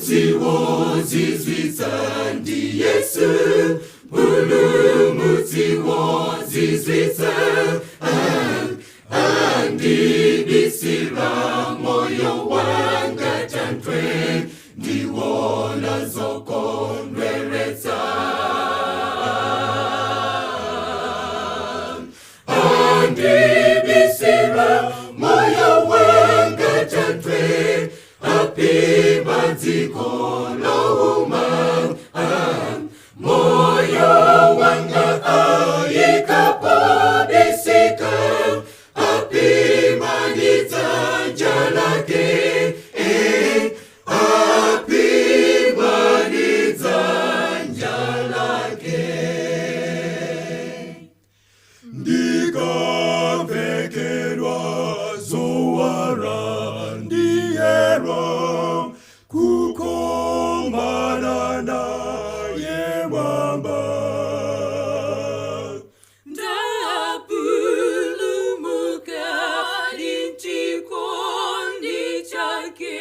Mulumutsi ndi Yesu, Mulumutsi andibisira moyo wanga tantwe, ndiwona zokondweretsa. Andibisira moyo wanga tantwe, apima dziko louma. Moyo wanga ayikapobisika, apima dzanja lake, apima dzanja lake. Ndikavekedwa zowara ndiyero, kukomana naye mwamba. Ndapulumuka ndi chikondi chake,